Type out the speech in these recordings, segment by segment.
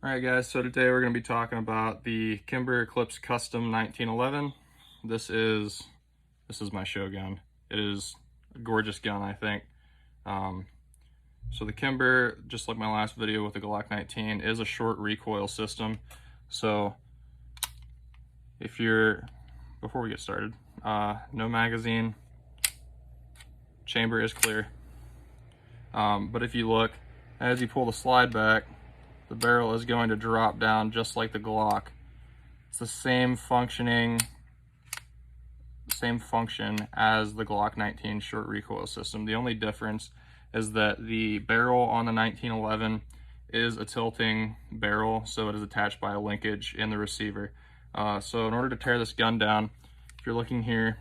Alright guys, so today we're going to be talking about the Kimber Eclipse Custom 1911. This is my show gun. It is a gorgeous gun, I think. So the Kimber, just like my last video with the Glock 19, is a short recoil system. So before we get started, no magazine, chamber is clear. But if you look, as you pull the slide back, the barrel is going to drop down just like the Glock. It's the same function as the Glock 19 short recoil system. The only difference is that the barrel on the 1911 is a tilting barrel, so it is attached by a linkage in the receiver. So in order to tear this gun down, if you're looking here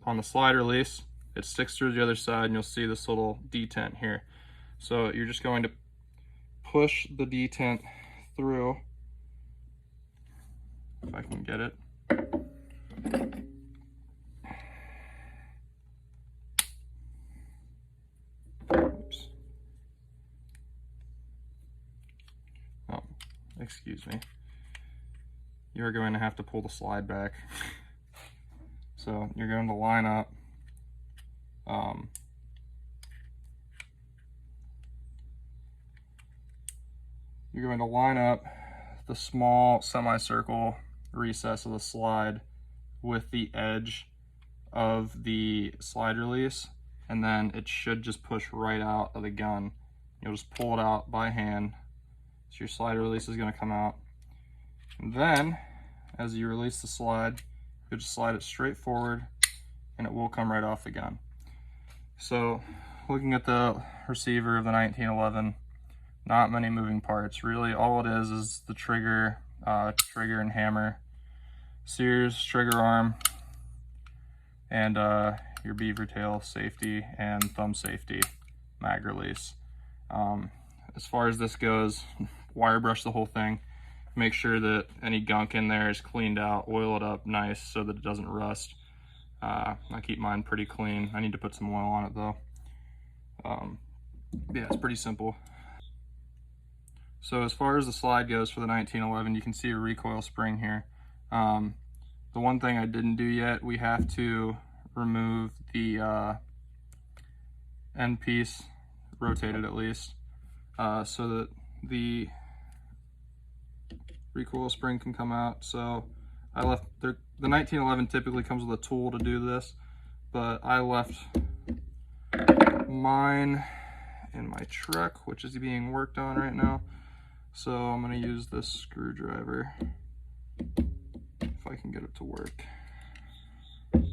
on the slide release, it sticks through the other side and you'll see this little detent here. So you're just going to push the detent through, if I can get it. Oops. Oh, excuse me. You're going to have to pull the slide back. So you're going to line up the small semicircle recess of the slide with the edge of the slide release, and then it should just push right out of the gun. You'll just pull it out by hand, so your slide release is going to come out. And then, as you release the slide, you'll just slide it straight forward, and it will come right off the gun. So, looking at the receiver of the 1911, not many moving parts. Really, all it is the trigger and hammer, Sears trigger arm, and your beaver tail safety and thumb safety mag release. As far as this goes, wire brush the whole thing. Make sure that any gunk in there is cleaned out. Oil it up nice so that it doesn't rust. I keep mine pretty clean. I need to put some oil on it though. Yeah, it's pretty simple. So as far as the slide goes for the 1911, you can see a recoil spring here. The one thing I didn't do yet, we have to remove the end piece, rotate it at least, so that the recoil spring can come out. So I left, the 1911 typically comes with a tool to do this, but I left mine in my truck, which is being worked on right now. So I'm going to use this screwdriver, if I can get it to work. There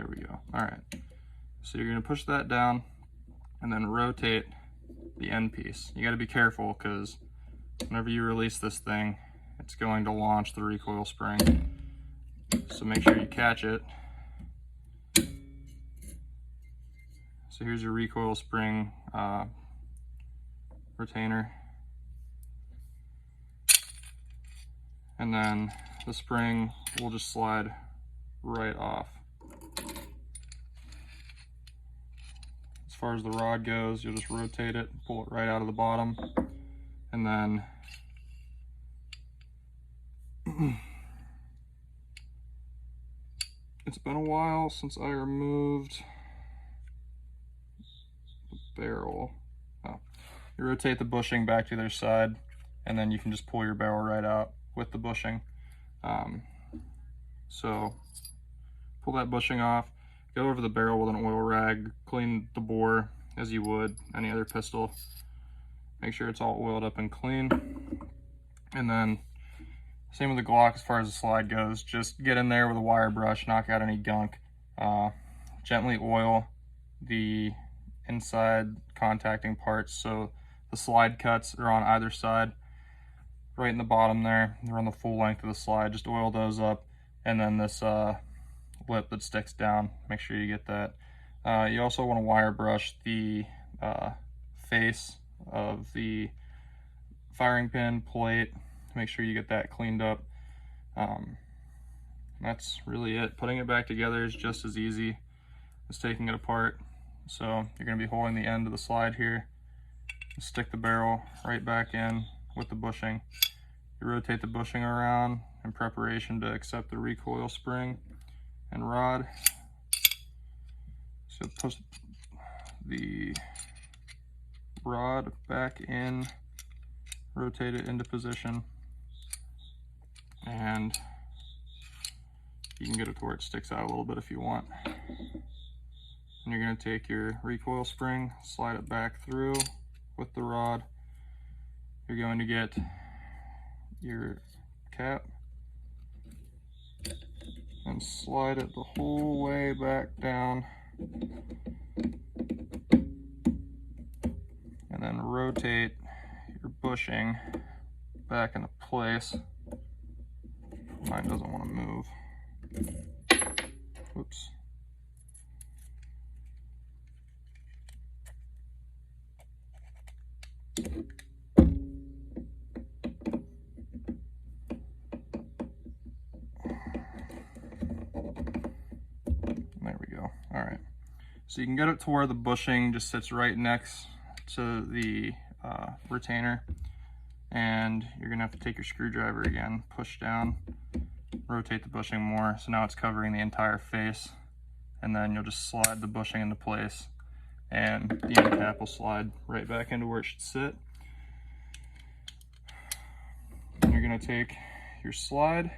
we go. Alright, so you're going to push that down and then rotate the end piece. You got to be careful because whenever you release this thing, it's going to launch the recoil spring. So make sure you catch it. So here's your recoil spring retainer, and then the spring will just slide right off. As far as the rod goes, you'll just rotate it, pull it right out of the bottom, and then it's been a while since I removed the barrel. You rotate the bushing back to the other side, and then you can just pull your barrel right out with the bushing. So pull that bushing off, go over the barrel with an oil rag, clean the bore as you would any other pistol. Make sure it's all oiled up and clean. And then same with the Glock as far as the slide goes. Just get in there with a wire brush, knock out any gunk. Gently oil the inside contacting parts, so the slide cuts are on either side, right in the bottom there. They're on the full length of the slide. Just oil those up, and then this lip that sticks down, make sure you get that. You also want to wire brush the face of the firing pin plate. Make sure you get that cleaned up. That's really it. Putting it back together is just as easy as taking it apart. So you're going to be holding the end of the slide here, Stick the barrel right back in with the bushing. You rotate the bushing around in preparation to accept the recoil spring and rod. So push the rod back in, rotate it into position, and you can get it to where it sticks out a little bit if you want. And you're going to take your recoil spring, slide it back through with the rod. You're going to get your cap and slide it the whole way back down, and then rotate your bushing back into place. Mine doesn't want to move. Whoops. There we go. All right. So you can get it to where the bushing just sits right next to the retainer, and you're gonna have to take your screwdriver again, push down, rotate the bushing more, so now it's covering the entire face, and then you'll just slide the bushing into place, and the end cap will slide right back into where it should sit. And you're gonna take your slide,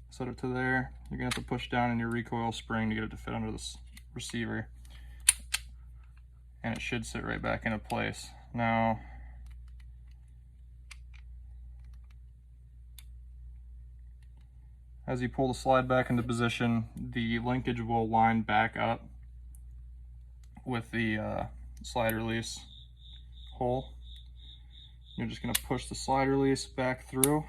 set it to there. You're gonna have to push down in your recoil spring to get it to fit under this receiver, and it should sit right back into place. Now, as you pull the slide back into position, the linkage will line back up with the slide release hole. You're just going to push the slide release back through,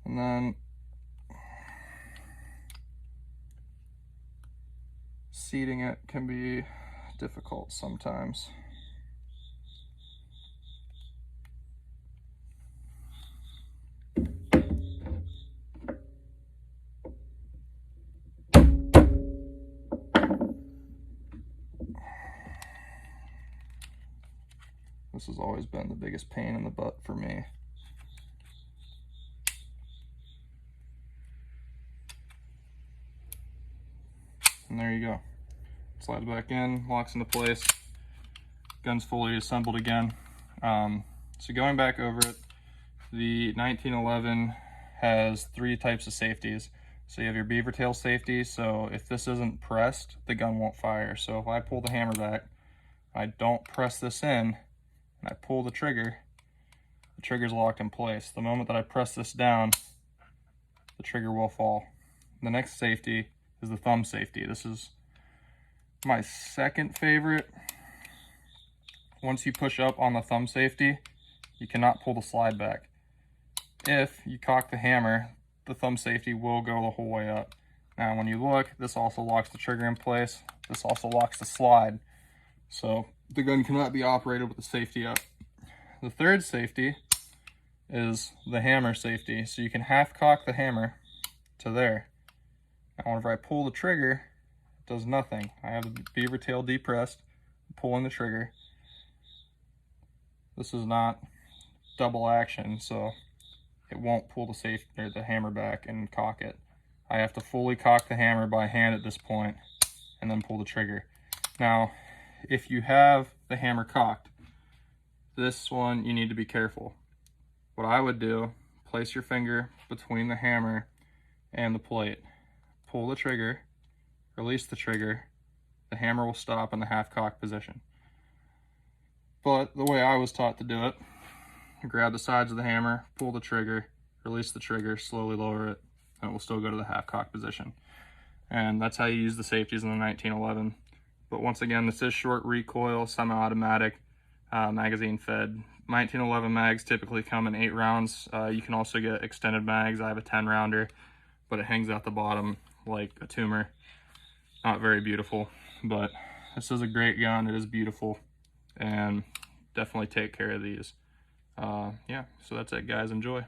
and then seating it can be difficult sometimes. This has always been the biggest pain in the butt for me. And there you go. Slides back in, locks into place, gun's fully assembled again. So going back over it, the 1911 has 3 types of safeties. So you have your beaver tail safety, so if this isn't pressed, the gun won't fire. So if I pull the hammer back, I don't press this in, and I pull the trigger's locked in place. The moment that I press this down, the trigger will fall. The next safety is the thumb safety. This is my second favorite. Once you push up on the thumb safety, you cannot pull the slide back. If you cock the hammer, the thumb safety will go the whole way up. Now when you look, this also locks the trigger in place. This also locks the slide. So the gun cannot be operated with the safety up. The third safety is the hammer safety. So you can half cock the hammer to there. Now whenever I pull the trigger, it does nothing. I have the beaver tail depressed, pulling the trigger. This is not double action, so it won't pull the hammer back and cock it. I have to fully cock the hammer by hand at this point and then pull the trigger. Now, if you have the hammer cocked, this one you need to be careful. What I would do, place your finger between the hammer and the plate, pull the trigger, release the trigger, the hammer will stop in the half cock position. But the way I was taught to do it, you grab the sides of the hammer, pull the trigger, release the trigger, slowly lower it, and it will still go to the half cock position. And that's how you use the safeties in the 1911. But once again, this is short recoil, semi-automatic, magazine fed. 1911 mags typically come in 8 rounds. You can also get extended mags. I have a 10 rounder, but it hangs out the bottom like a tumor. Not very beautiful, but this is a great gun. It is beautiful, and definitely take care of these. Yeah, so that's it, guys. Enjoy.